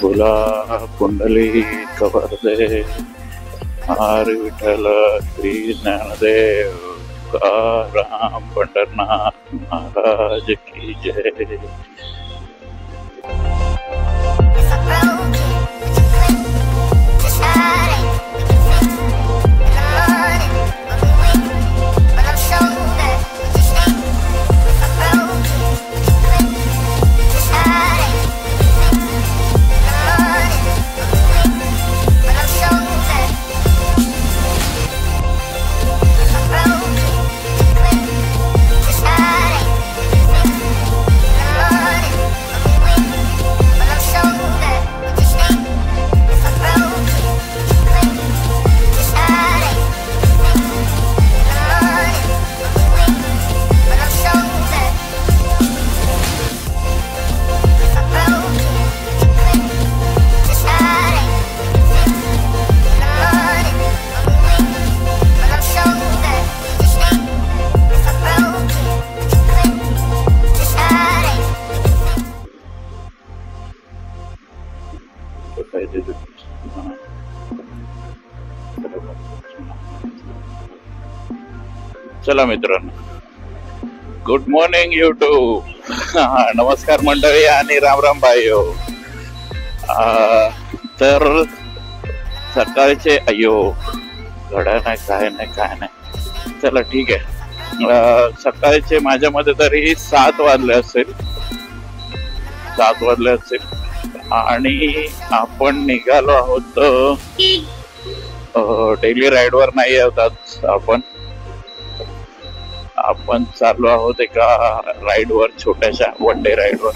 तुला कुंडली कवरदे हरी विठ्ठल श्री ज्ञानदेव तुकाराम पंढरनाथ महाराज की जय. चला मित्रांनो, गुड मॉर्निंग यूट्यूब. नमस्कार मंडळी आणि राम राम भाईयो. तर सकाळचे अयो घड्या नाही काय नाही चला ठीक आहे. सकाळचे माझ्या मध्ये तरी 7 वाजले असेल आणि आपण निघालो आहोत डेली राईड वर नाही आहोत. आपण चाललो आहोत एका राईड वर, छोट्याशा वन डे राईड वर.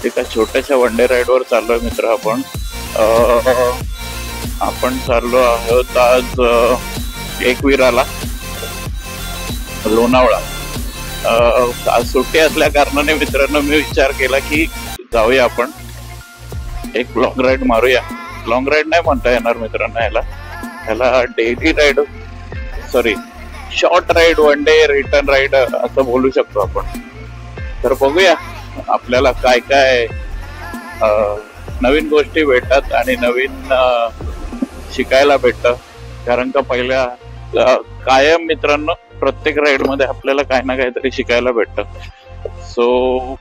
एका छोट्याशा वन डे राईड वर चाललोय मित्र. आपण चाललो आहोत आज एकविराला, लोणावळा. आज सुट्टी असल्या कारणाने मित्रांनो मी विचार केला की जाऊया आपण एक लॉंग राईड मारूया. लॉंग राईड नाही म्हणता येणार मित्रांनो, ह्याला daily ride, sorry short ride, one day return ride असं बोलू शकतो आपण. तर बघूया आपल्याला काय काय नवीन गोष्टी भेटतात आणि नवीन शिकायला भेटतं. कारण का पहिल्या कायम मित्रांनो प्रत्येक राईड मध्ये आपल्याला काही ना काहीतरी शिकायला भेटतं. सो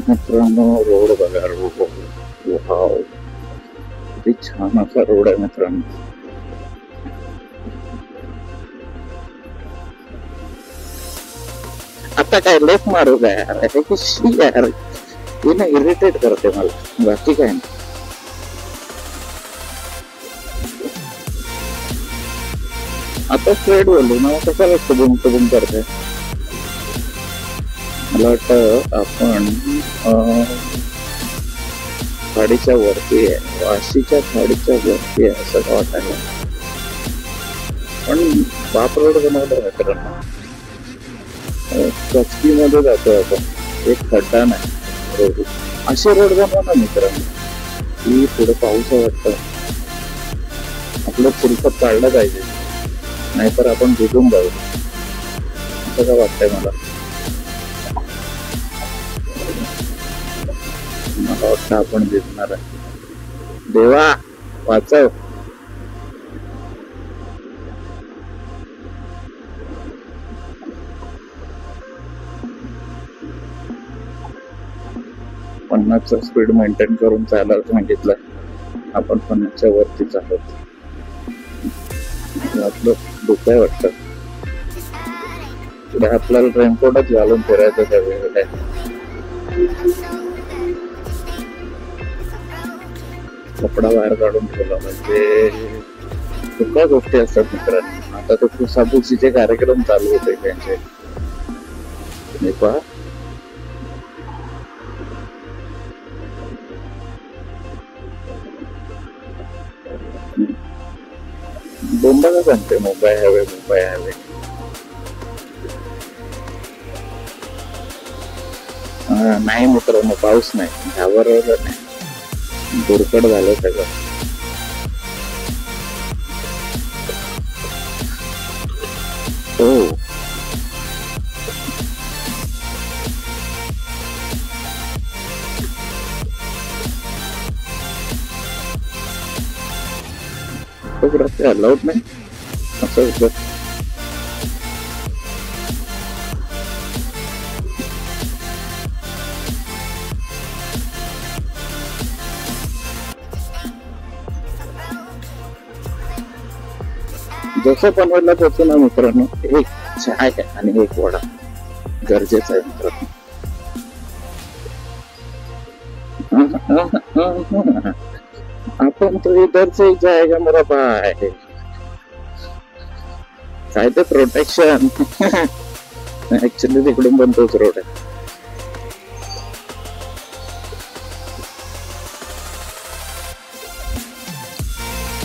मित्रांनो रोड बघा, रोड वाव, किती छान असा रोड आहे मित्रांनो. आता काय लेफ्ट मारू का यार, कशी यार, हे ना इरिटेट करते मला, बाकी काय नाही. आता स्ट्रेट बोलू ना, कशाला टुबुम टुबुम करते. मला वाटतं आपण खाडीच्या वरती आहे, वाशीच्या खाडीच्या वरती आहे असं वाटायला. पण बाप रोड बनवला मित्रांनो, कचकी मध्ये जातोय आपण, एक खड्डा नाही रोड. असे रोड बनवा ना मित्रांनो की पुढे पाऊस वाटतं, आपलं चिलखत काढलं पाहिजे, नाहीतर आपण भिजून जाऊ. असं का वाटतंय मला वाटतं आपण भिजणार आहे. देवा वाचव. पन्नासचा स्पीड मेंटेन करून चालायला सांगितलं, आपण 50च्या वरतीच आहोत. आपलं दुखाय वाटतं. पुढे आपल्याला रेनकोटच घालून फिरायचं त्या वेळेला. कपडा बाहेर काढून ठेवला म्हणजे खूप गोष्टी असतात मित्रांनो. आता तो पुसापुशीचे कार्यक्रम चालू होते त्यांचे, तुम्ही पहा. दोनदा का सांगते मुंबई हायवे, मुंबई हायवे. नाही मित्रांनो, पाऊस नाही, घाबरवलं नाही, दुर्कट झालं सगळं. हो रस्ते अलाउड नाही असं होतं. जसं बनवायला तसं ना मित्रांनो, एक चाय आणि एक वडा गरजेचं आहे मित्रांनो. आपण तो इधर से जाएगा मेरा भाई. काय ते प्रोटेक्शन. ऍक्च्युली तिकडून पण तोच रोड आहे.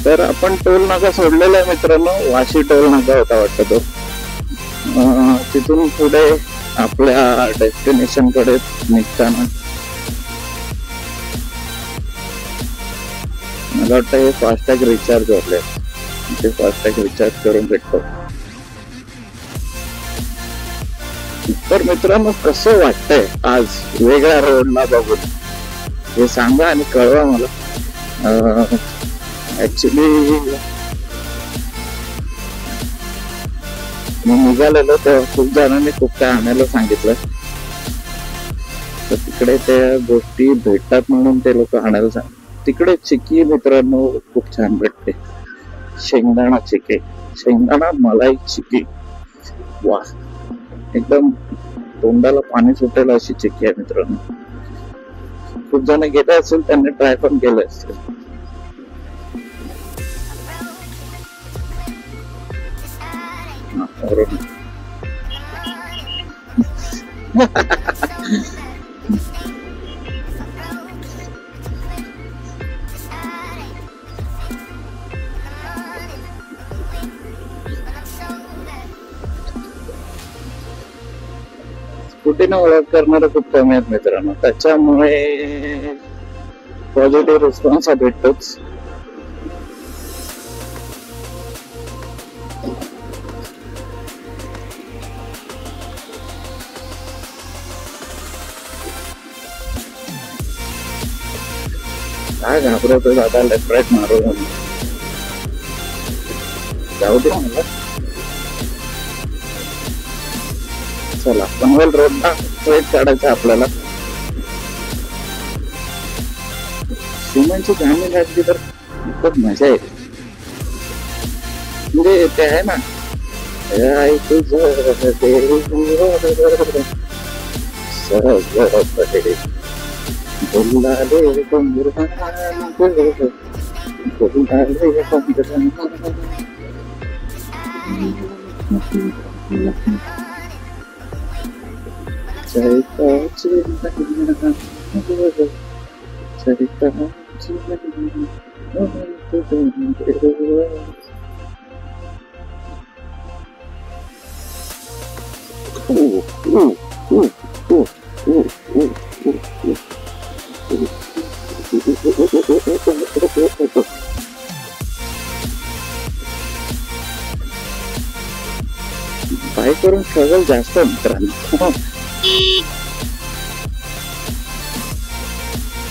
तर आपण टोल नाका सोडलेला आहे मित्रांनो, वाशी टोल नाका होता वाटतं तो. तिथून पुढे आपल्या डेस्टिनेशन कडे निघताना मला वाटतं हे फास्टॅग रिचार्ज होते, ते फास्टॅग रिचार्ज करून भेटतो. तर मित्रांनो कसं वाटतंय आज वेगळ्या रोडला बघून, हे सांगा आणि कळवा मला. ऍक्च्युली मी निघालेलो तेव्हा खूप जणांनी खूप काय आणायला सांगितलं, तर तिकडे त्या गोष्टी भेटतात म्हणून ते लोक आणायला सांगतात. तिकडे चिक्की मित्रांनो खूप छान भेटते, शेंगदाणा चिक्की, शेंगदाणा मलाई चिक्की. वा, एकदम तोंडाला पाणी सुटेल अशी चिक्की आहे मित्रांनो. खूप जण गेले असेल, त्यांनी ट्राय पण केलं असेल. स्कूटीने ओळख करणारे खूप कमी आहेत मित्रांनो, त्याच्यामुळे पॉझिटिव्ह रिस्पॉन्स हा भेटतोच. काय घाबरतो दादा, लेफ्ट राईट मारू जाऊ दे मला. चला पनवेल रोडला स्ट्रेट काढायचं आपल्याला. सिमेंटची गाणी घातली तर खूप मजा येते. म्हणजे ते आहे ना, आई तुझं बाईक करून स्ट्रगल जास्त मित्रांनो.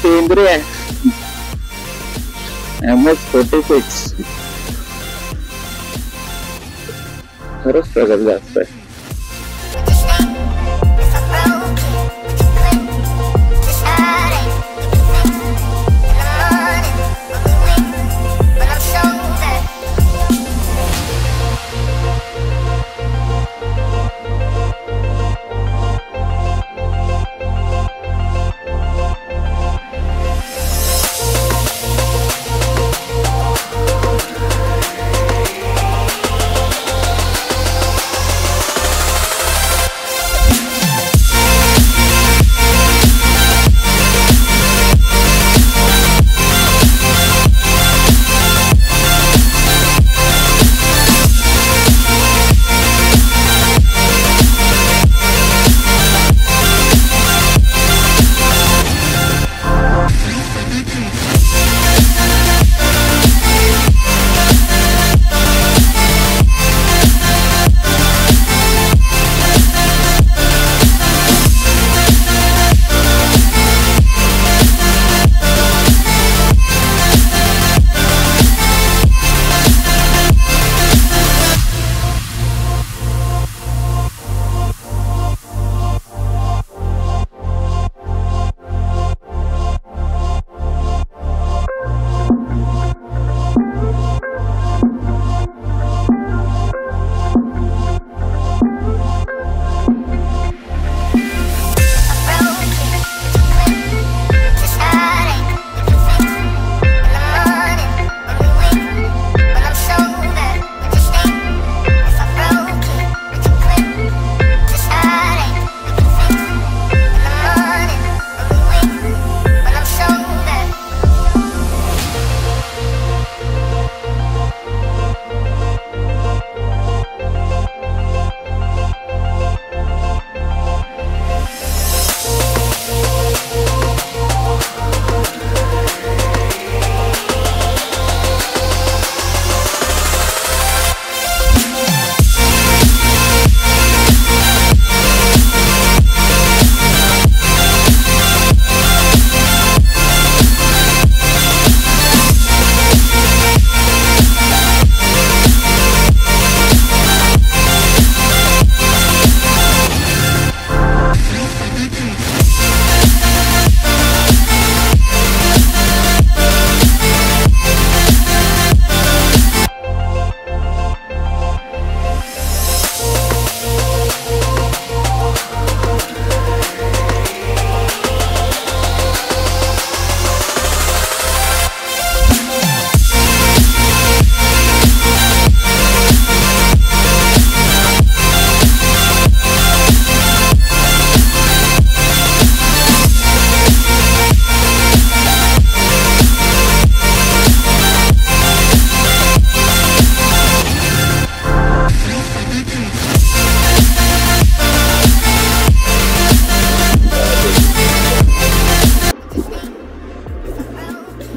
केंद्रीय MS-46 खरंच स्ट्रगल जास्त आहे.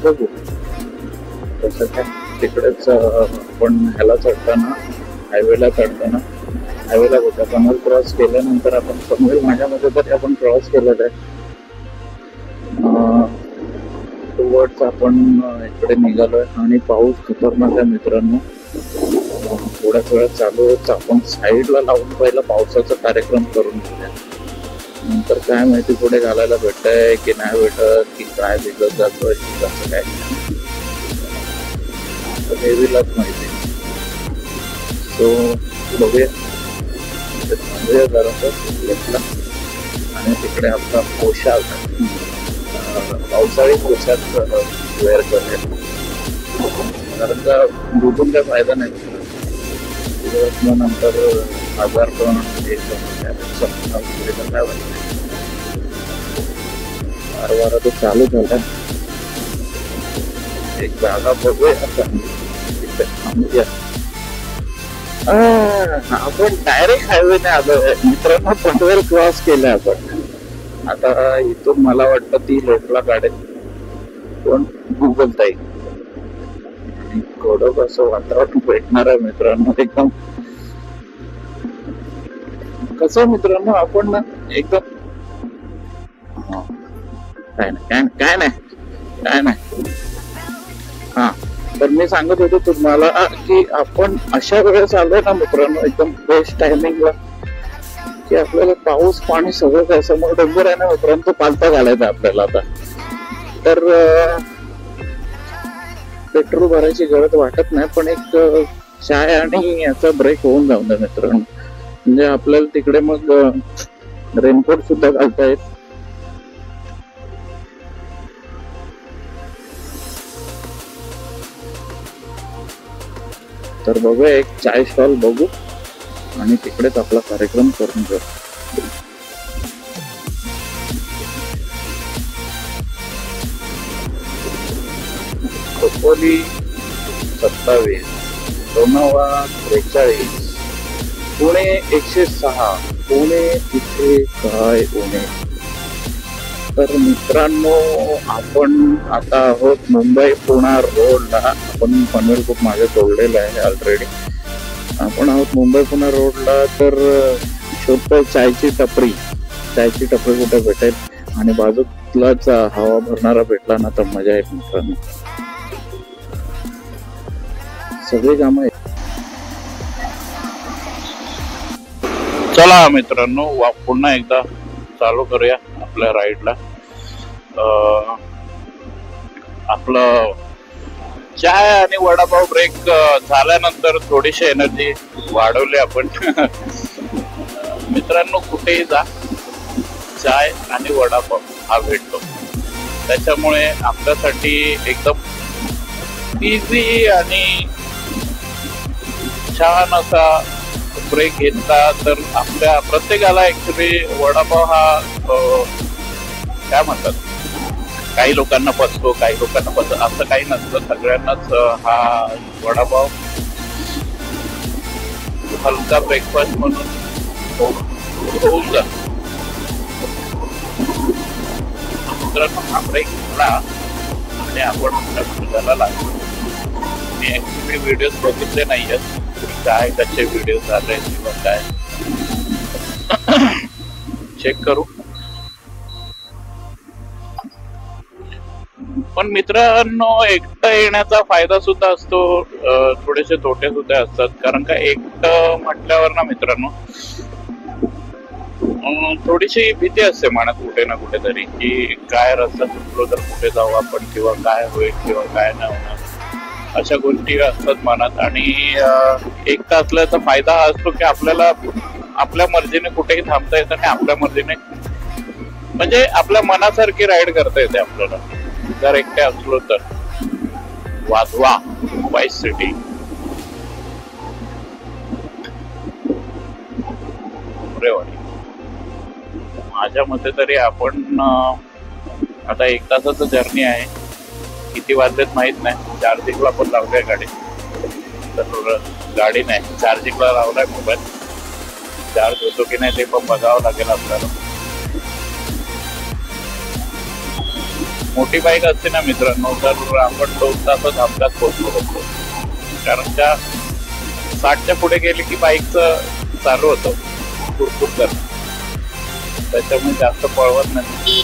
बघू तसं काय. तिकडेच आपण ह्याला चढताना, हायवेला चढताना, हायवेला कुठे पनवेल क्रॉस केल्यानंतर आपण पनवेल माझ्यामध्ये तरी आपण क्रॉस केलेलं आहे. टुवर्ड्स आपण इकडे निघालोय आणि पाऊस खतरनाक आहे मित्रांनो. थोड्याच वेळात चालू होत. आपण साईडला लावून पहिला पावसाचा कार्यक्रम करून घेऊया. नंतर काय माहिती पुढे घालायला भेटतंय की नाही भेटत, की काय बिघडत जातोय कसं काय देवीलाच माहिती. सो बघूया जरासा आणि तिकडे आपला पोशाख पावसाळी पोशाख वेअर करेल, कारण का डुबून काय फायदा नाही. नंतर आजार पण काय वाटत वारंवार तो चालू झाला. एक जागा बघूया तिथे थांबूया. आपण डायरेक्ट हायवेने आलोय मित्रांनो. पनवेल क्रॉस केलंय आपण. आता इथून मला वाटतं ती लोकला गाडी पण गुगल ताई कडक असं वातावरण भेटणार आहे मित्रांनो. एकदम कसं मित्रांनो आपण ना एकदम काय नाही. हा तर मी सांगत होतो तुम्हाला की आपण अशा वेळेस आलोय ना मित्रांनो एकदम बेस्ट टायमिंगला, की आपल्याला पाऊस पाणी सगळं काय समोर डोंगर आहे ना मित्रांनो, तो पालथा घालायचा आपल्याला आता. तर पेट्रोल भरायची गरज वाटत नाही, पण एक चाय आणि याचा ब्रेक होऊन जाऊन द्या मित्रांनो. म्हणजे आपल्याला तिकडे मग रेनकोट सुद्धा घालता येत. तर बघूया एक चाय स्टॉल बघू आणि तिकडेच आपला कार्यक्रम करून घेऊ. खोपोली 27, लोणावळा 43, पुणे 106. पुणे तिथे काय पुणे. तर मित्रांनो आपण आता आहोत मुंबई पुणे रोडला. आपण पनवेल खूप मागे सोडलेलं आहे ऑलरेडी. आपण आहोत मुंबई पुणे रोडला. तर शोधतोय चायची टपरी कुठे भेटेल आणि बाजूलाच हवा भरणारा भेटला ना तर मजा येईल मित्रांनो. सगळी कामं आहेत. चला मित्रांनो पुन्हा एकदा चालू करूया आपल्या राईडला. आपलं चाय आणि वडापाव ब्रेक झाल्यानंतर थोडीशी एनर्जी वाढवली आपण. मित्रांनो कुठेही जा चाय आणि वडापाव हा भेटतो, त्याच्यामुळे आपल्यासाठी एकदम इझी आणि छान असा ब्रेक घेतला तर आपल्या प्रत्येकाला ऍक्च्युली वडापाव हा काय म्हणतात, काही लोकांना पचतो काही लोकांना पचत असं काही नसतं. सगळ्यांनाच हा वडापाव हलका ब्रेकफास्ट म्हणून होऊन जातो. हा ब्रेक घेतला आणि आपण आपल्या लागतो. मी ऍक्च्युली व्हिडिओ बघितले नाहीयेत काय कसे व्हिडिओ झाले किंवा काय, चेक करू. पण मित्रांनो एकटं येण्याचा फायदा सुद्धा असतो, थोडेसे तोटे सुद्धा असतात. कारण का एकटं म्हटल्यावर ना मित्रांनो थोडीशी भीती असते मनात कुठे ना कुठेतरी, की काय रस्ता चुकलो तर कुठे जाऊ आपण किंवा काय होईल किंवा काय नाही होणार, अशा गोष्टी असतात मनात. आणि एकटा असल्याचा फायदा हा असतो की आपल्याला आपल्या मर्जीने कुठेही थांबता येतं आणि आपल्या मर्जीने म्हणजे आपल्या मनासारखी राईड करता येते आपल्याला जर एकटे असलो तर. वाधवा वाईस सिटी माझ्या मते तरी आपण आता 1 तासाचं जर्नी आहे. किती वाजलेत माहित नाही. चार्जिंगला पण लावलंय गाडी, तर गाडी नाही चार्जिंगला लावलाय मोबाईल. चार्ज होतो की नाही ते पण बघावं लागेल आपल्याला. मोठी बाईक असते ना मित्रांनो तर आपण 2 तासात अपघात पोहोचू शकतो. कारण त्या 60च्या पुढे गेली की बाईकचं चालू होतं कुरकुर करणं, त्याच्यामुळे जास्त पळवत नाही.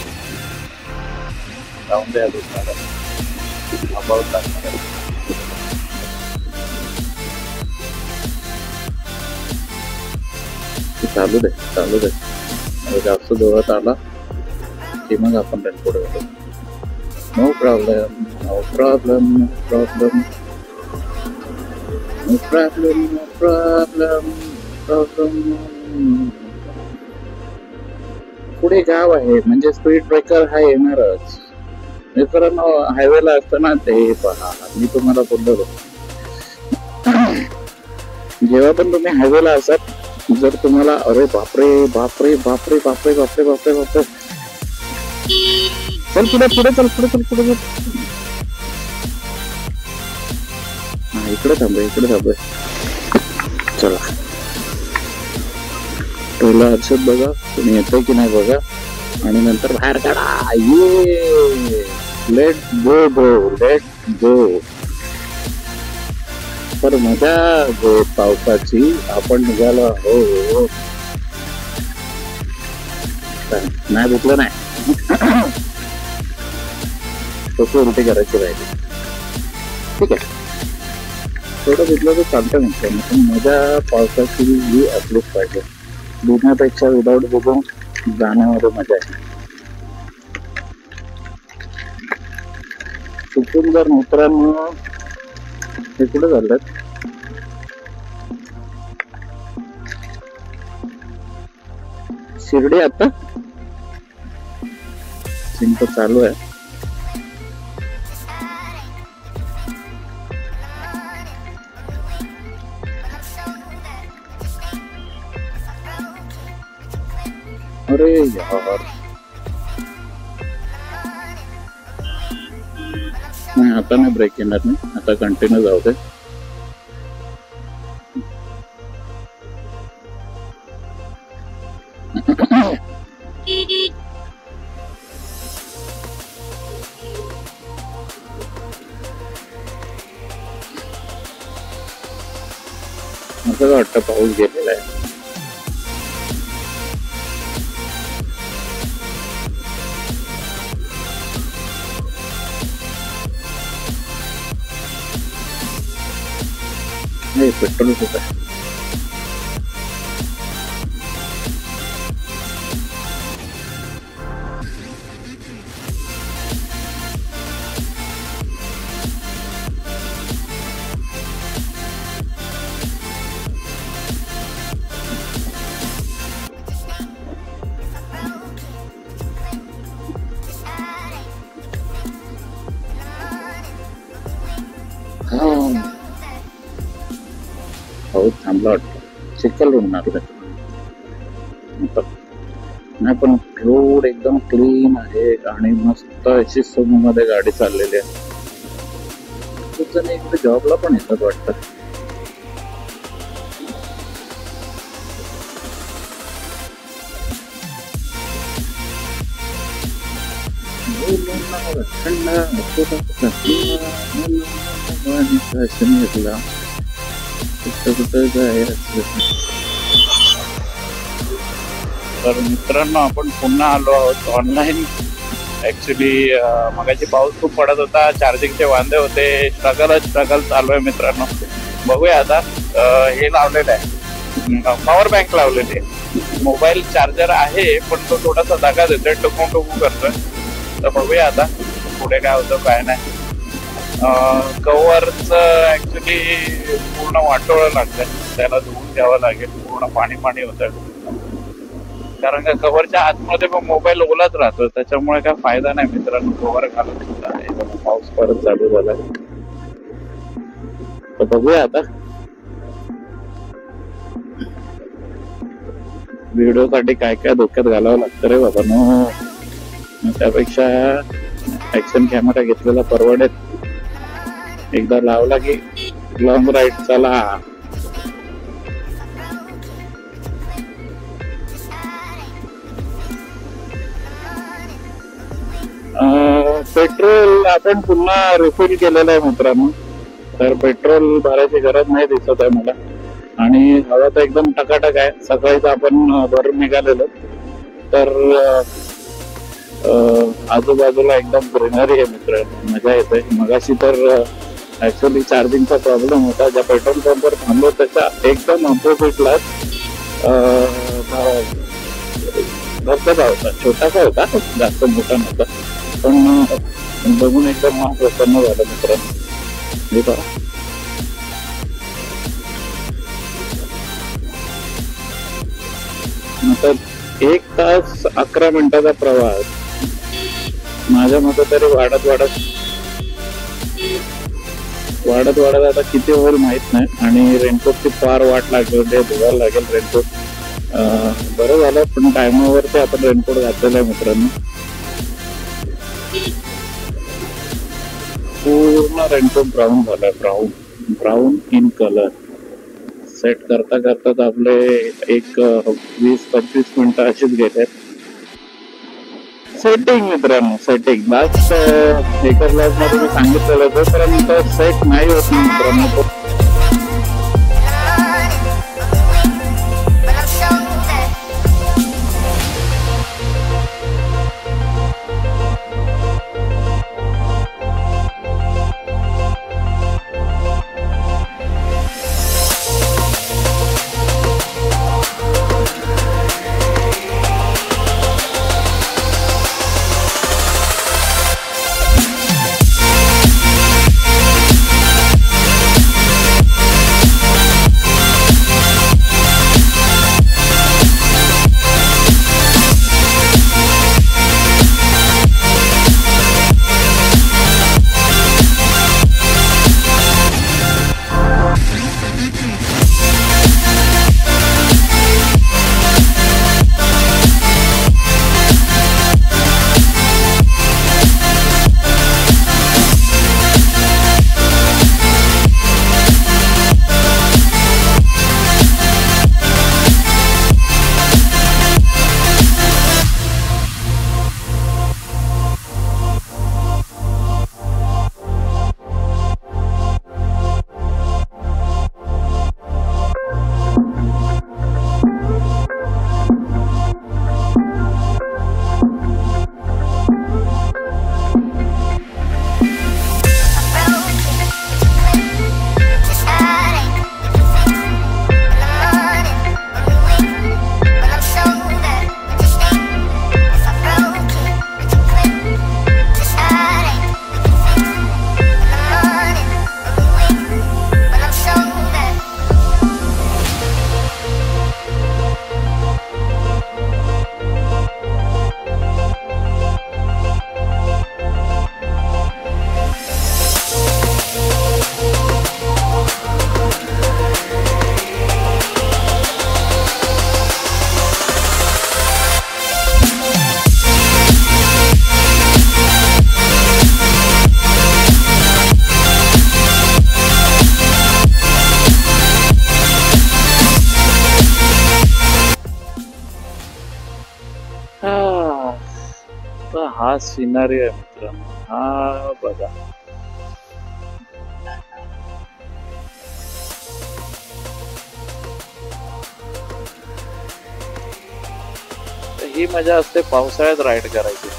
जाऊन द्या दुसऱ्याला चालू दे. जास्त जोरात आला की मग आपण त्यात पुढे होतो. No problem, no problem, no problem, no problem, no problem, problem. पुढे गाव आहे म्हणजे स्पीड ब्रेकर हा येणारच मित्रांनो. हायवेला असताना ते पहा, मी तुम्हाला बोललो जेव्हा पण तुम्ही हायवेला असाल, जर तुम्हाला अरे बापरे बापरे बापरे बापरे बापरे बापरे बापरे, चल पुढे पुढे चल, पुढे चल, पुढे चल. हा इकडे थांबे, इकडे थांबे. चला पहिला हर्षद बघा तुम्ही येतोय की नाही बघा, आणि नंतर बाहेर काढा. ये let go bro, let go. तर मजा गो पावसाची आपण निघालो हो. नाही भेटलं नाही तसं उलटी करायची राहिली. ठीक आहे, थोडं भेटलं तर चालतं नाही, पण मजा पावसाची ही असलीच पाहिजे. भिजण्यापेक्षा विदाऊट भिजून जाण्यामध्ये मजा आहे. चुकून जर मित्रांनो हे कुठे झालं, शिर्डी आता चिंता चालू आहे. अरे यार नाही, आता नाही ब्रेक येणार नाही, आता कंटिन्यू जाऊ दे. असं वाटतं पाऊस गेलेला आहे. नाही पेट्रोल होत आहे. पाऊस थांबला वाटतं, चिखल उडणार नाही, पण रोड एकदम क्लीन आहे आणि मस्त अशी समूहमध्ये गाडी चाललेली आहे. तुझं नाही इकडे जॉबला पण येतात वाटतं. तर मित्रांनो आपण पुन्हा आलो आहोत ऑनलाईन. ऍक्च्युली मगाची पाऊस खूप पडत होता, चार्जिंगचे वांदे होते, स्ट्रगल चालू आहे मित्रांनो. बघूया आता. हे लावलेलं आहे, पॉवर बँक लावलेली आहे. मोबाईल चार्जर आहे पण तो थोडासा धक्का देतोय, टुकू करतोय. तर बघूया आता पुढे काय होतं काय नाही. कव्हरचं ऍक्च्युली पूर्ण वाटोळं लागतंय, त्याला धुवून द्यावं लागेल. पूर्ण पाणी होतं, कारण का कव्हरच्या आतमध्ये पण मोबाईल ओलाच राहतो, त्याच्यामुळे काय फायदा नाही मित्रांनो कव्हर घालून. पाऊस परत चालू झालाय, तर बघूया आता. व्हिडिओ साठी काय काय धोक्यात घालावं लागतं रे बाबा नो. त्यापेक्षा ऍक्शन कॅमेरा घेतलेला परवडेल. एकदा लावला की लॉंग राईड चला. पेट्रोल आपण पुन्हा रिफिल केलेलं आहे मित्रांनो, तर पेट्रोल भरायची गरज नाही दिसत आहे मला. आणि हवा तर एकदम टकाटक आहे. सकाळीच आपण भरून निघालेलो, तर आजूबाजूला एकदम ग्रीनरी आहे मित्रांनो, मजा येते. मगाशी तर ऍक्च्युली चार्जिंगचा प्रॉब्लेम होता. ज्या पेट्रोल पंपवर थांबलो त्याच्या एकदम ऑपोजिटलाच धबधबा होता, छोटासा होता, जास्त मोठा नव्हता, पण बघून एकदम मन प्रसन्न झालं मित्रांनो. हे पहा, आता 1 तास 11 मिनिटाचा प्रवास माझ्या मते तरी वाढत आता किती होईल माहित नाही. आणि रेनकोटची फार वाट लागली होती, धुवायला लागेल रेनकोट. बरं झालं पण टायमावरती आपण रेनकोट घातलेला आहे मित्रांनो. पूर्ण रेनकोट ब्राऊन झालाय, ब्राऊन इन कलर. सेट करता आपले 20-25 मिनिटं अशीच गेले. सेटिंग मित्रांनो, सेटिंग लास्ट एका क्लास मध्ये मी सांगितलेलं होतं, परंतु सेट नाही होत मित्रांनो. हा सिनारी आहे मित्रांनो, हा बघा. ही मजा असते पावसाळ्यात राईड करायची.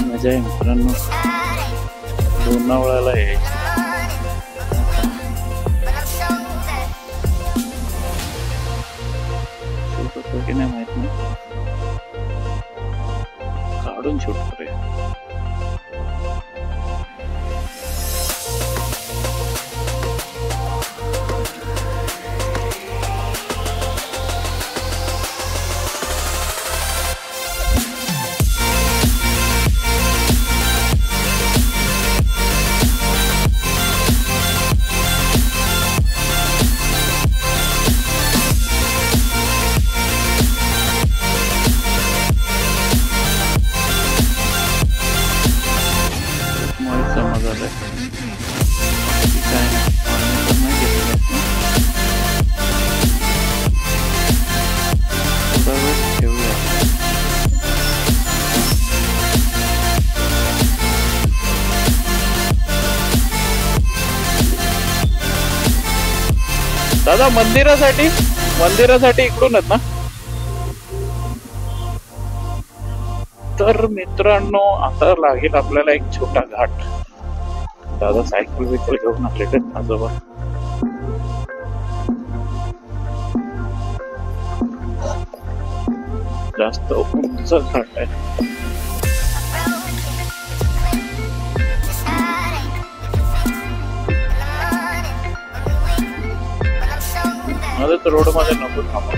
मजा आहे मित्रांनो, लोणावळ्याला यायची. शूट होतो की नाही माहित नाही, काढून शूट करूया. दादा मंदिरासाठी इकडूनच ना. तर मित्रांनो आता लागेल आपल्याला एक छोटा घाट. दादा सायकल बिकल घेऊन आले का आजोबा. जास्त उंच घाट आहे. माझं तर रोड मध्ये नको थांबा.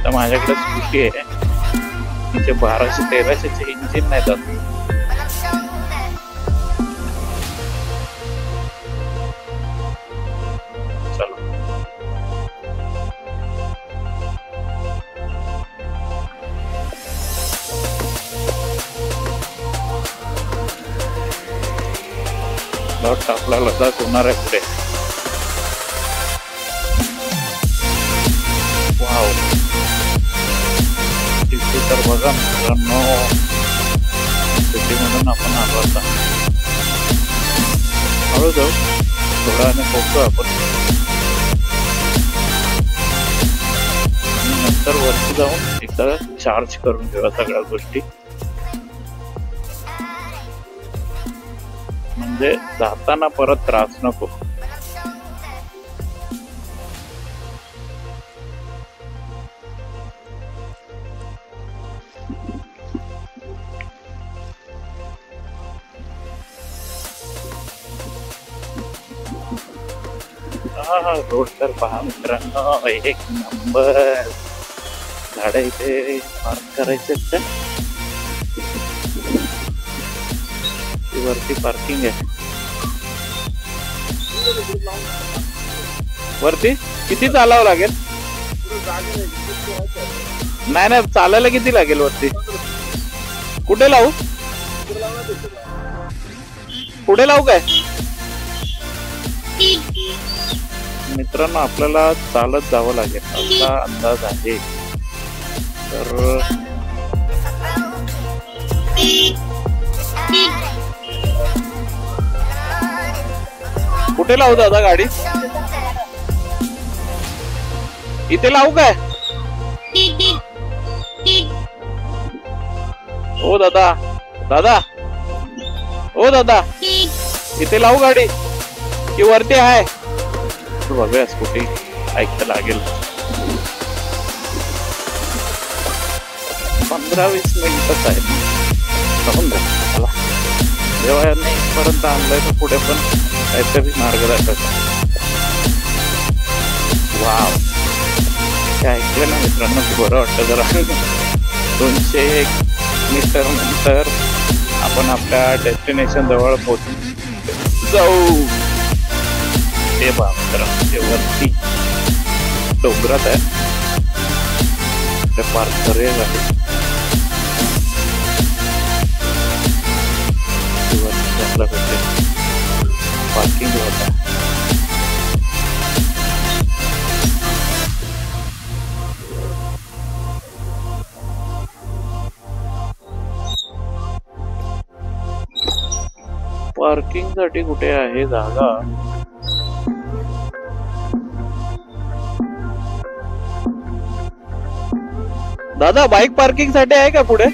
तर माझ्याकडे स्कूटी आहे. तिचे 1200-1300 इंजिन नाही जात. चलो लॉट आपला लदाख होणार आहे पुढे. वाव तिथे तर बघा मित्रांनो सिटी मधून आपण आलो आता. हळू जाऊ थोडा आणि पोहोचतो आपण. नंतर वरती जाऊन एकदा चार्ज करून घेऊया सगळ्या गोष्टी. म्हणजे जाताना परत त्रास नको. रोड तर पहा मित्रांनो एक नंबर. गाड्या इथे पार्क करायचे का. वरती पार्किंग आहे. वरती किती चालावं लागेल. नाही चालायला किती लागेल वरती. कुठे लावू काय मित्रांनो. आपल्याला चालत जावं लागेल असा अंदाज आहे. तर कुठे लावू दादा गाडी. इथे लावू काय. ओ दादा ओ दादा इथे लावू गाडी की वरती आहे. बघूया स्कूटी ऐकता लागेल. 15-20 मिनिटच आहे. चला जेव्हा इथपर्यंत आणलंय तर पुढे पण काहीतरी मार्गदर्शक. वाव ते ऐकलं ना मित्रांनो की बरं वाटतं जरा. 201 मीटर नंतर आपण आपल्या डेस्टिनेशन जवळ पोहोचू जाऊ. ते मित्रांनो ते वरती डोंगरात आहे. ते पार्क करूया पार्किंग होता. पार्किंग साठी कुठे आहे जागा. दादा बाईक पार्किंग साठी आहे का पुढे.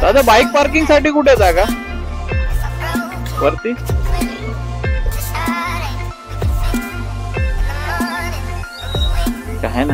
दादा बाईक पार्किंग साठी कुठे जागा वरती. काय ना